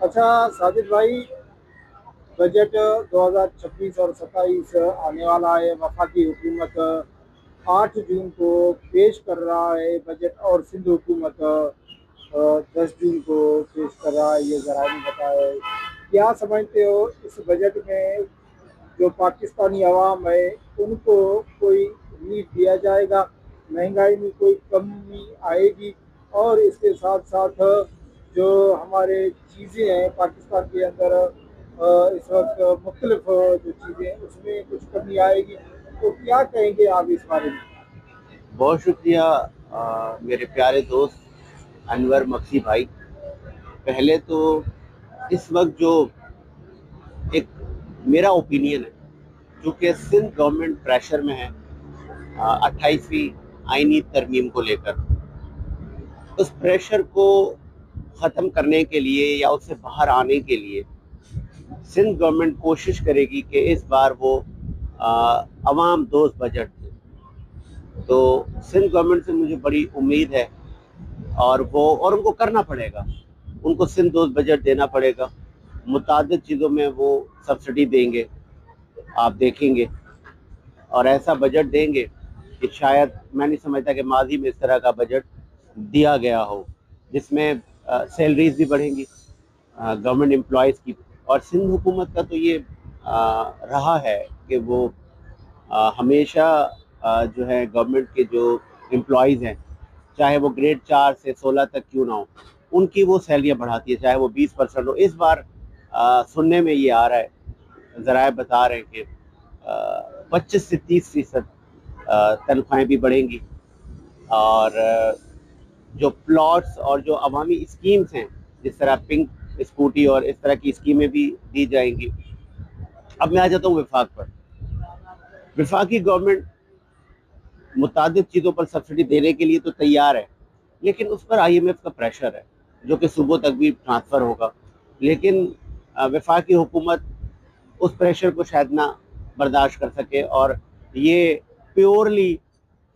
अच्छा साजिद भाई, बजट 2026 और 27 आने वाला है। वफाकी हुकूमत 8 जून को पेश कर रहा है बजट, और सिंध हुकूमत 10 जून को पेश कर रहा है, ये ज़राए ने बताया है। क्या समझते हो इस बजट में जो पाकिस्तानी अवाम है उनको कोई रिलीफ दिया जाएगा, महंगाई में कोई कमी आएगी, और इसके साथ साथ जो हमारे चीज़ें हैं पाकिस्तान के अंदर इस वक्त मुख्तलिफ जो चीज़ें हैं उसमें कुछ कमी आएगी, तो क्या कहेंगे आप इस बारे में? बहुत शुक्रिया मेरे प्यारे दोस्त अनवर मक्सी भाई। पहले तो इस वक्त जो एक मेरा ओपिनियन है, चूँकि सिंध गवर्नमेंट प्रेशर में है 28वीं आईनी तरमीम को लेकर, उस प्रेशर को ख़त्म करने के लिए या उससे बाहर आने के लिए सिंध गवर्नमेंट कोशिश करेगी कि इस बार वो अवाम दोस्त बजट दे। तो सिंध गवर्नमेंट से मुझे बड़ी उम्मीद है, और उनको करना पड़ेगा। उनको सिंध दोस्त बजट देना पड़ेगा। मुतादिद चीज़ों में वो सब्सिडी देंगे, आप देखेंगे, और ऐसा बजट देंगे कि शायद मैं नहीं समझता कि माजी में इस तरह का बजट दिया गया हो, जिसमें सैलरीज भी बढ़ेंगी गवर्नमेंट एम्प्लॉयज़ की। और सिंध हुकूमत का तो ये रहा है कि वो हमेशा जो है गवर्नमेंट के जो एम्प्लॉयज़ हैं, चाहे वो ग्रेड 4 से 16 तक क्यों ना हो, उनकी वो सैलरियाँ बढ़ाती है, चाहे वो 20% हो। इस बार सुनने में ये आ रहा है, ज़राए बता रहे हैं कि 25 से 30% तनख्वाहें भी बढ़ेंगी। और जो प्लॉट्स और जो अवामी स्कीम्स हैं, जिस तरह पिंक स्कूटी और इस तरह की स्कीमें भी दी जाएंगी। अब मैं आ जाता हूँ विफाक पर। विफाकी गवर्नमेंट मुतादिद चीज़ों पर सब्सिडी देने के लिए तो तैयार है, लेकिन उस पर IMF का प्रेशर है, जो कि सुबह तक भी ट्रांसफ़र होगा। लेकिन वफाकी हुकूमत उस प्रेशर को शायद ना बर्दाश्त कर सके, और ये प्योरली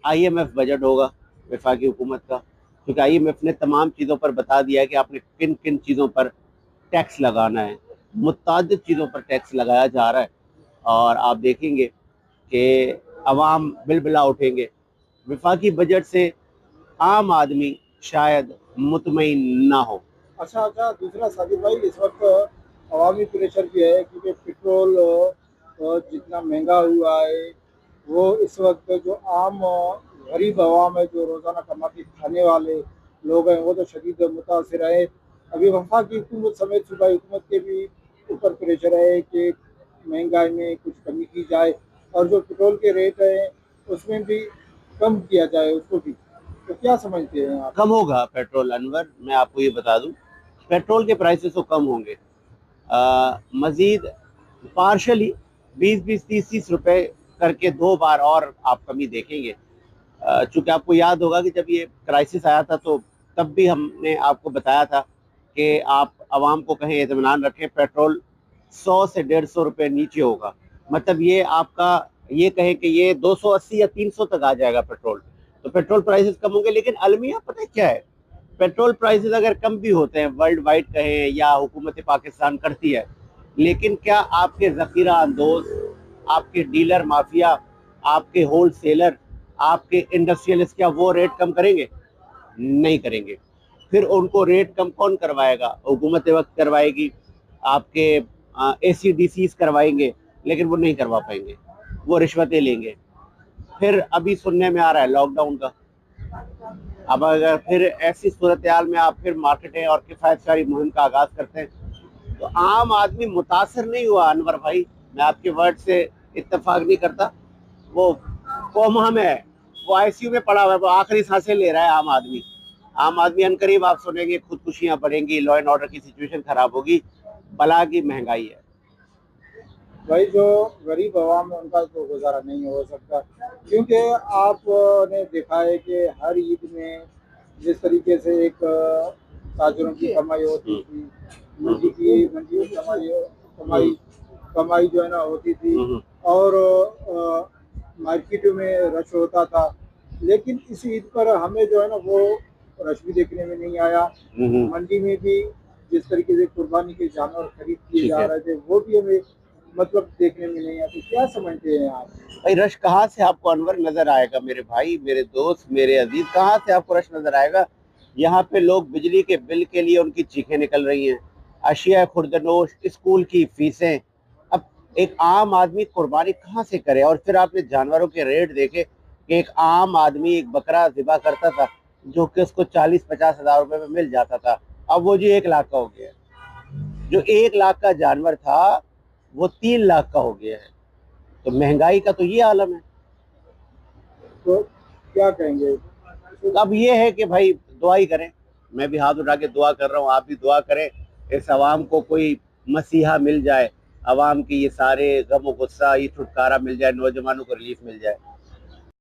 IMF बजट होगा वफाकी हुकूमत का, क्योंकि IMF ने तमाम चीज़ों पर बता दिया है कि आपने किन किन चीज़ों पर टैक्स लगाना है। मुतादिद चीज़ों पर टैक्स लगाया जा रहा है, और आप देखेंगे कि अवाम बिलबिला उठेंगे। वफाकी बजट से आम आदमी शायद मुतमईन ना हो। अच्छा अच्छा, दूसरा साजिद भाई, इस वक्त अवामी प्रेशर भी है क्योंकि पेट्रोल जितना महंगा हुआ है, वो इस वक्त जो आम गरीब आवाम है, जो रोज़ाना कमा के खाने वाले लोग हैं, वो तो शदीद मुतासर है। अभी वफाकी हुकूमत समेत सूबाई हुकूमत के भी ऊपर प्रेशर है कि महंगाई में कुछ कमी की जाए, और जो पेट्रोल के रेट हैं उसमें भी कम किया जाए उसको भी। तो क्या समझते हैं आप? कम होगा पेट्रोल अनवर, मैं आपको ये बता दूं, पेट्रोल के प्राइसेस तो कम होंगे। मजीद पार्शली 20-20, 30-30 रुपए करके 2 बार और आप कमी देखेंगे। चूंकि आपको याद होगा कि जब ये क्राइसिस आया था, तो तब भी हमने आपको बताया था कि आप आवाम को कहें, इत्मीनान रखें, पेट्रोल 100 से 150 रुपये नीचे होगा। मतलब ये आपका, ये कहें कि ये 280 या 300 तक आ जाएगा पेट्रोल। तो पेट्रोल प्राइसेस कम होंगे। लेकिन अलमिया पता है क्या है, पेट्रोल प्राइसेस अगर कम भी होते हैं वर्ल्ड वाइड कहें या हुकूमत पाकिस्तान करती है, लेकिन क्या आपके जखीरा अंदोज, आपके डीलर माफिया, आपके होल सेलर, आपके इंडस्ट्रियलिस्ट, क्या वो रेट कम करेंगे? नहीं करेंगे। फिर उनको रेट कम कौन करवाएगा? हुकूमत वक्त करवाएगी, आपके ACDC करवाएंगे, लेकिन वो नहीं करवा पाएंगे, वो रिश्वतें लेंगे। फिर अभी सुनने में आ रहा है लॉकडाउन का। अब अगर फिर ऐसी सूरत हाल में आप फिर मार्केटें और किफ़ायतकारी मुहिम का आगाज करते हैं, तो आम आदमी मुतासर नहीं हुआ अनवर भाई। मैं आपके वर्ड से इत्तेफाक नहीं करता। वो कोमा में है, वो ICU में पड़ा हुआ है, वो आखिरी सांसें ले रहा है आम आदमी। आम आदमी अनकरीब आप सुनेंगे खुदकुशियां बढ़ेंगी, लॉ एंड ऑर्डर की सिचुएशन खराब होगी, बला की महंगाई है। भाई, जो गरीब आवाम है उनका तो गुजारा नहीं हो सकता, क्योंकि आपने देखा है कि हर ईद में जिस तरीके से एक ताजरों की कमाई होती हम्म, थी, हम्म, मंडी की कमाई हम्म, कमाई कमाई जो है ना होती थी, हम्म, और मार्केटों में रश होता था। लेकिन इस ईद पर हमें जो है ना वो रश भी देखने में नहीं आया। हम्म, मंडी में भी जिस तरीके से कुर्बानी के जानवर खरीद किए ठीक जा है। रहे थे वो भी हमें मतलब देखने में नहीं आते। क्या समझते हैं आप? भाई रश कहाँ से आपको अनवर नजर आएगा मेरे भाई, मेरे दोस्त, मेरे अजीज, कहाँ से आपको रश नजर आएगा? यहाँ पे लोग बिजली के बिल के लिए उनकी चीखें निकल रही हैं, अशिया खुर्दनोश, स्कूल की फीसें। अब एक आम आदमी कुर्बानी कहाँ से करे? और फिर आपने जानवरों के रेट देखे कि एक आम आदमी एक बकरा ज़िबा करता था जो कि उसको 40-50 हज़ार रुपए में मिल जाता था, अब वो जी 1 लाख का हो गया है। जो 1 लाख का जानवर था वो 3 लाख का हो गया है। तो महंगाई का तो ये आलम है। तो क्या कहेंगे? तो अब ये है कि भाई दुआ ही करें, मैं भी हाथ उठा के दुआ कर रहा हूँ, आप भी दुआ करें, इस आवाम को कोई मसीहा मिल जाए, आवाम की ये सारे गम गुस्सा ये छुटकारा मिल जाए, नौजवानों को रिलीफ मिल जाए।